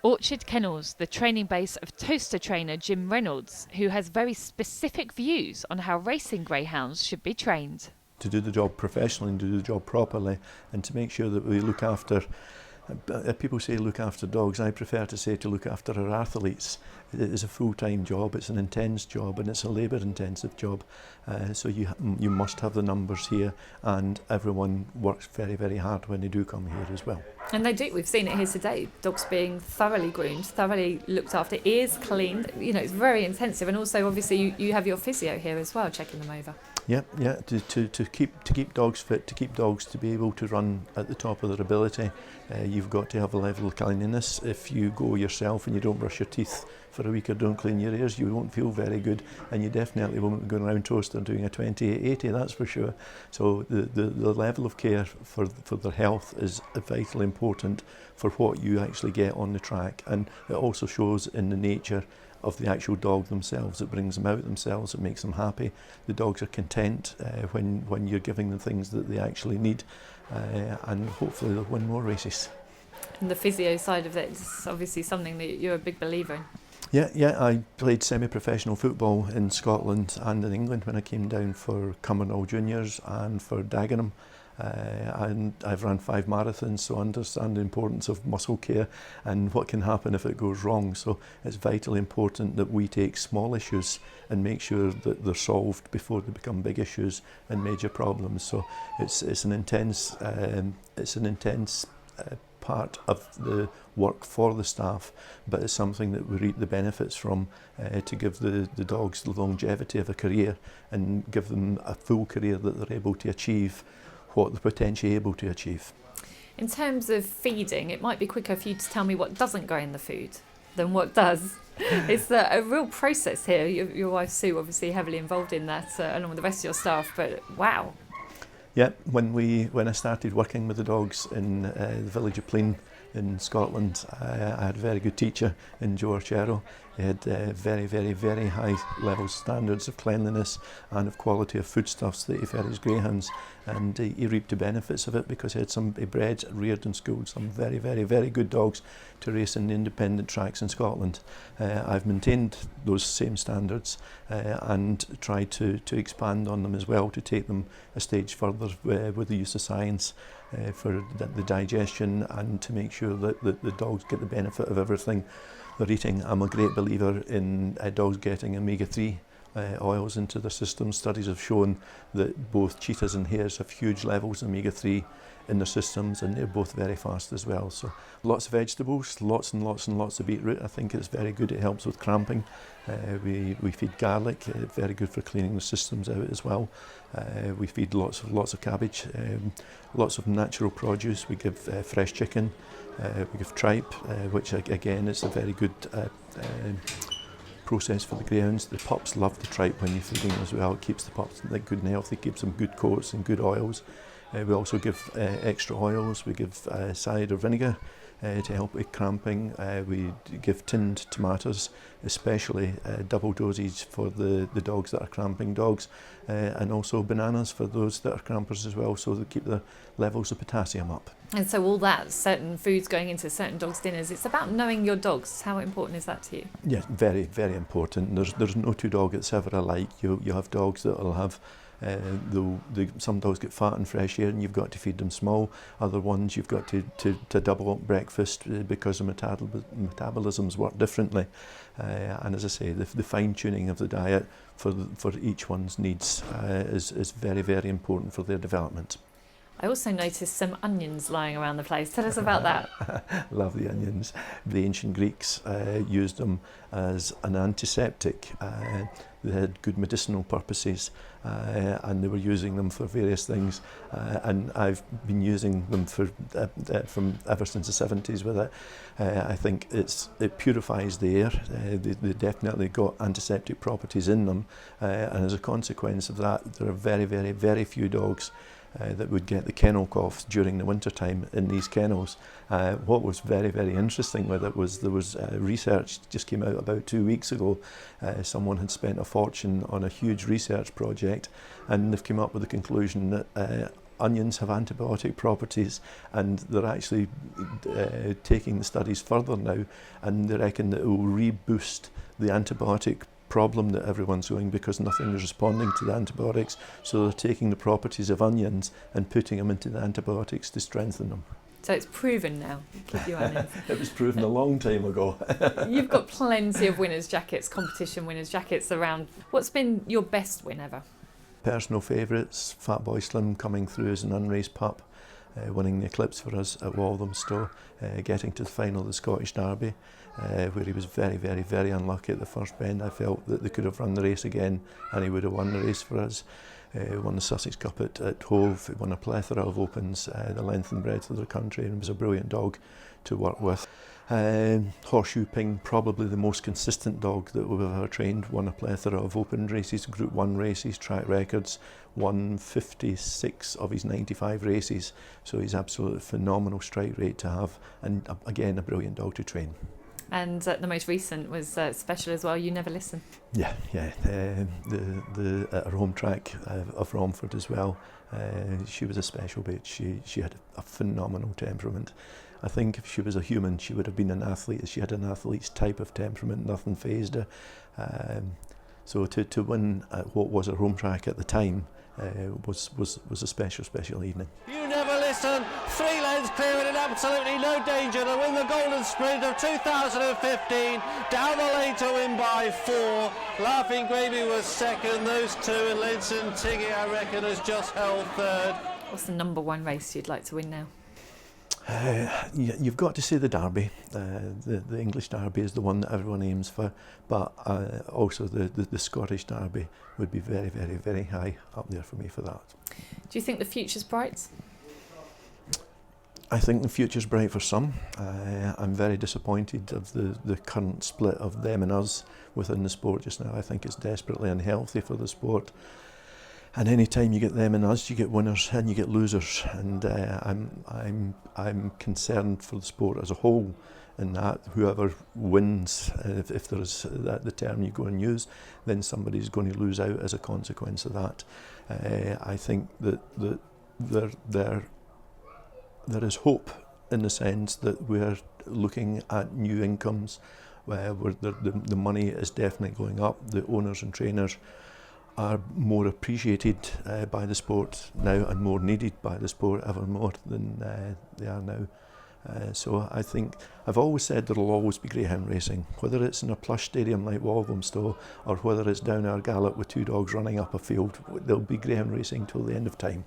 Orchard Kennels, the training base of toaster trainer Jim Reynolds, who has very specific views on how racing greyhounds should be trained. To do the job professionally and do the job properly, and to make sure that we look after, people say look after dogs, I prefer to say to look after our athletes. It is a full-time job, it's an intense job, and it's a labour-intensive job. So you must have the numbers here, and everyone works very, very hard when they do come here as well. And they do, we've seen it here today, dogs being thoroughly groomed, thoroughly looked after, ears cleaned, it's very intensive. And also obviously you have your physio here as well, checking them over. Yeah, to keep dogs fit, to keep dogs to be able to run at the top of their ability, you've got to have a level of cleanliness. If you go yourself and you don't brush your teeth for a week or don't clean your ears, you won't feel very good, and you definitely won't be going around toaster doing a 2880, that's for sure. So the level of care for their health is vitally important for what you actually get on the track, and it also shows in the nature of the actual dog themselves. It brings them out themselves, it makes them happy. The dogs are content when you're giving them things that they actually need, and hopefully they'll win more races. And the physio side of it is obviously something that you're a big believer in. Yeah, I played semi-professional football in Scotland and in England when I came down for Cumbernauld Juniors and for Dagenham. And I've run 5 marathons, so I understand the importance of muscle care and what can happen if it goes wrong. So it's vitally important that we take small issues and make sure that they're solved before they become big issues and major problems. So it's an intense part of the work for the staff, but it's something that we reap the benefits from, to give the dogs the longevity of a career and give them a full career that they're able to achieve what they're potentially able to achieve. In terms of feeding, it might be quicker for you to tell me what doesn't go in the food than what does. It's a real process here. Your wife Sue obviously heavily involved in that, along with the rest of your staff, but wow. Yeah, when I started working with the dogs in the village of Plean in Scotland, I had a very good teacher in Joe Archero. He had very, very, very high level standards of cleanliness and of quality of foodstuffs that he fed his greyhounds, and he reaped the benefits of it because he bred, reared and schooled some very, very, very good dogs to race in the independent tracks in Scotland. I've maintained those same standards and tried to expand on them as well, to take them a stage further with the use of science for the digestion, and to make sure that the dogs get the benefit of everything they're eating. I'm a great believer in dogs getting omega-3 oils into their system. Studies have shown that both cheetahs and hares have huge levels of omega-3 in their systems, and they're both very fast as well. So lots of vegetables, lots and lots and lots of beetroot. I think it's very good. It helps with cramping. We feed garlic, very good for cleaning the systems out as well. We feed lots of cabbage, lots of natural produce. We give fresh chicken. We give tripe, which again is a very good process for the greyhounds. The pups love the tripe when you're feeding them as well. It keeps the pups good and healthy, keeps them good coats and good oils. We also give extra oils. We give cider vinegar to help with cramping. We give tinned tomatoes, especially double dosage for the dogs that are cramping dogs, and also bananas for those that are crampers as well, so they keep the levels of potassium up. And so all that, certain foods going into certain dogs' dinners, it's about knowing your dogs. How important is that to you? Yeah, very, very important. There's no two dogs that's ever alike. You have dogs that will have some dogs get fat and fresh air and you've got to feed them small. Other ones you've got to double up breakfast because the metabolisms work differently. And as I say, the fine tuning of the diet for each one's needs is very, very important for their development. I also noticed some onions lying around the place. Tell us about that. Love the onions. The ancient Greeks used them as an antiseptic. They had good medicinal purposes, and they were using them for various things. And I've been using them from ever since the 70s with it. I think it purifies the air. They definitely got antiseptic properties in them, and as a consequence of that, there are very, very, very few dogs that would get the kennel cough during the winter time in these kennels. What was very, very interesting with it was there was research just came out about 2 weeks ago. Someone had spent a fortune on a huge research project, and they've come up with the conclusion that onions have antibiotic properties, and they're actually taking the studies further now, and they reckon that it will reboost the antibiotic problem that everyone's going because nothing is responding to the antibiotics. So they're taking the properties of onions and putting them into the antibiotics to strengthen them. So it's proven now. Keep your onions. It was proven a long time ago. You've got plenty of winners' jackets, competition winners' jackets around. What's been your best win ever? Personal favourites, Fat Boy Slim coming through as an unraced pup, winning the Eclipse for us at Walthamstow, getting to the final of the Scottish Derby, where he was very, very, very unlucky at the first bend. I felt that they could have run the race again and he would have won the race for us. Won the Sussex Cup at Hove, he won a plethora of opens, the length and breadth of the country, and was a brilliant dog to work with. Horseshoe Ping, probably the most consistent dog that we've ever trained, won a plethora of open races, Group 1 races, track records, won 56 of his 95 races, so he's absolutely phenomenal strike rate to have, and again a brilliant dog to train. And the most recent was special as well, You Never Listen. Yeah, the at her home track of Romford as well. She was a special bitch. She had a phenomenal temperament. I think if she was a human, she would have been an athlete. She had an athlete's type of temperament. Nothing fazed her. So to win at what was a home track at the time was a special evening. You Never Listen, 3 lengths clear and in absolutely no danger to win the Golden Sprint of 2015. Down the lane to win by 4. Laughing Gravy was second. Those two, and Linson Tiggy, I reckon, has just held third. What's the number 1 race you'd like to win now? You've got to say the Derby. The English Derby is the one that everyone aims for, but also the Scottish Derby would be very, very, very high up there for me for that. Do you think the future's bright? I think the future's bright for some. I'm very disappointed of the current split of them and us within the sport just now. I think it's desperately unhealthy for the sport. And any time you get them and us, you get winners and you get losers. And I'm concerned for the sport as a whole, in that whoever wins, if there is the term you go and use, then somebody's going to lose out as a consequence of that. I think that there is hope in the sense that we're looking at new incomes, where the money is definitely going up. The owners and trainers are more appreciated by the sport now and more needed by the sport ever more than they are now. So I think I've always said there will always be greyhound racing, whether it's in a plush stadium like Walthamstow or whether it's down our Gallop with 2 dogs running up a field. There'll be greyhound racing till the end of time.